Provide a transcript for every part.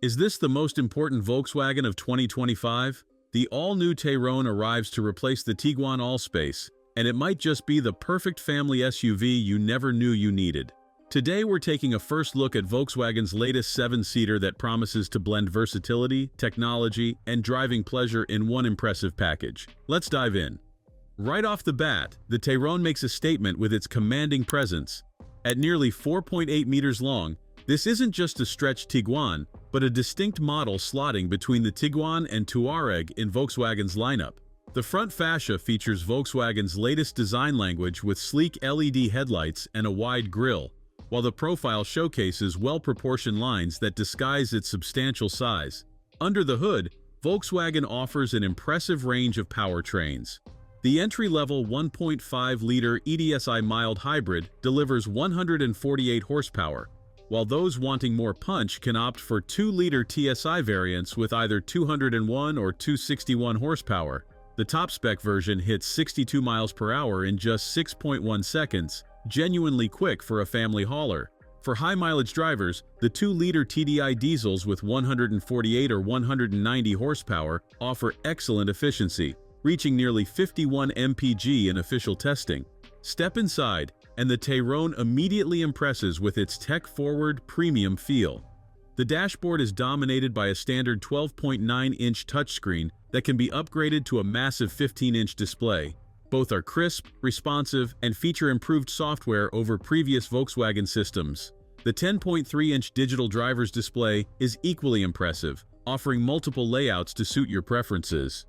Is this the most important Volkswagen of 2025? The all-new Tayron arrives to replace the Tiguan Allspace, and it might just be the perfect family SUV you never knew you needed. Today we're taking a first look at Volkswagen's latest 7-seater that promises to blend versatility, technology, and driving pleasure in one impressive package. Let's dive in. Right off the bat, the Tayron makes a statement with its commanding presence. At nearly 4.8 meters long, this isn't just a stretched Tiguan, but a distinct model slotting between the Tiguan and Touareg in Volkswagen's lineup. The front fascia features Volkswagen's latest design language with sleek LED headlights and a wide grille, while the profile showcases well-proportioned lines that disguise its substantial size. Under the hood, Volkswagen offers an impressive range of powertrains. The entry-level 1.5-liter EDSI mild hybrid delivers 148 horsepower, while those wanting more punch can opt for 2-liter TSI variants with either 201 or 261 horsepower. The top-spec version hits 62 miles per hour in just 6.1 seconds, genuinely quick for a family hauler. For high-mileage drivers, the 2-liter TDI diesels with 148 or 190 horsepower offer excellent efficiency, reaching nearly 51 mpg in official testing. Step inside, and the Tayron immediately impresses with its tech-forward, premium feel. The dashboard is dominated by a standard 12.9-inch touchscreen that can be upgraded to a massive 15-inch display. Both are crisp, responsive, and feature improved software over previous Volkswagen systems. The 10.3-inch digital driver's display is equally impressive, offering multiple layouts to suit your preferences.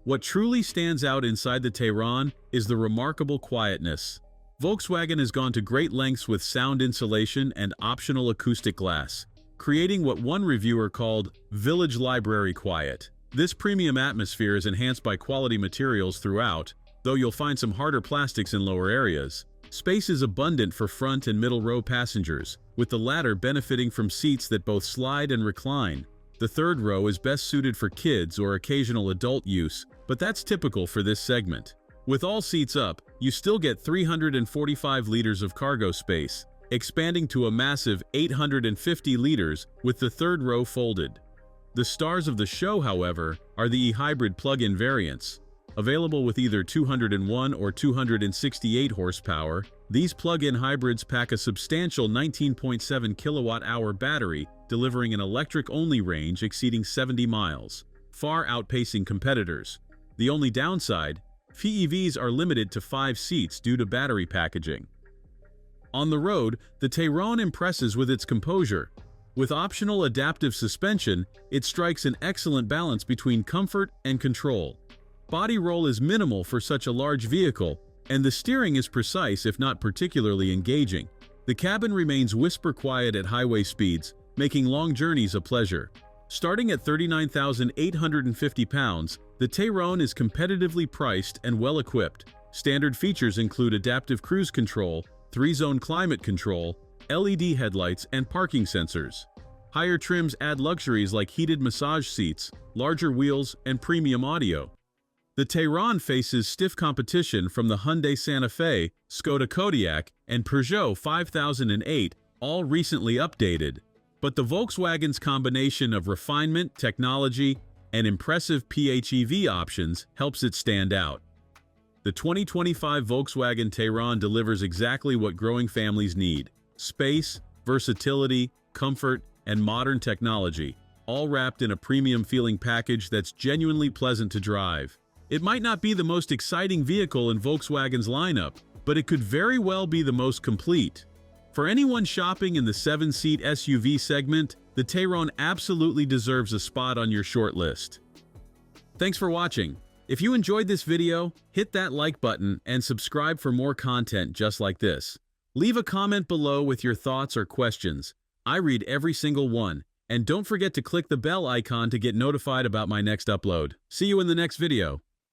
What truly stands out inside the Tayron is the remarkable quietness. Volkswagen has gone to great lengths with sound insulation and optional acoustic glass, creating what one reviewer called "village library quiet." This premium atmosphere is enhanced by quality materials throughout, though you'll find some harder plastics in lower areas. Space is abundant for front and middle row passengers, with the latter benefiting from seats that both slide and recline. The third row is best suited for kids or occasional adult use, but that's typical for this segment. With all seats up, you still get 345 liters of cargo space, expanding to a massive 850 liters with the third row folded. The stars of the show, however, are the e-hybrid plug-in variants. Available with either 201 or 268 horsepower, these plug-in hybrids pack a substantial 19.7 kilowatt-hour battery, delivering an electric-only range exceeding 70 miles, far outpacing competitors. The only downside: PHEVs are limited to 5 seats due to battery packaging. On the road, the Tayron impresses with its composure. With optional adaptive suspension, it strikes an excellent balance between comfort and control. Body roll is minimal for such a large vehicle, and the steering is precise if not particularly engaging. The cabin remains whisper quiet at highway speeds, making long journeys a pleasure. Starting at 39,850 pounds, the Tayron is competitively priced and well-equipped. Standard features include adaptive cruise control, 3-zone climate control, LED headlights, and parking sensors. Higher trims add luxuries like heated massage seats, larger wheels, and premium audio. The Tayron faces stiff competition from the Hyundai Santa Fe, Skoda Kodiaq, and Peugeot 5008, all recently updated. But the Volkswagen's combination of refinement, technology, and impressive PHEV options helps it stand out. The 2025 Volkswagen Tayron delivers exactly what growing families need: space, versatility, comfort, and modern technology, all wrapped in a premium-feeling package that's genuinely pleasant to drive. It might not be the most exciting vehicle in Volkswagen's lineup, but it could very well be the most complete. For anyone shopping in the 7-seat SUV segment, the Tayron absolutely deserves a spot on your shortlist. Thanks for watching. If you enjoyed this video, hit that like button and subscribe for more content just like this. Leave a comment below with your thoughts or questions. I read every single one. And don't forget to click the bell icon to get notified about my next upload. See you in the next video.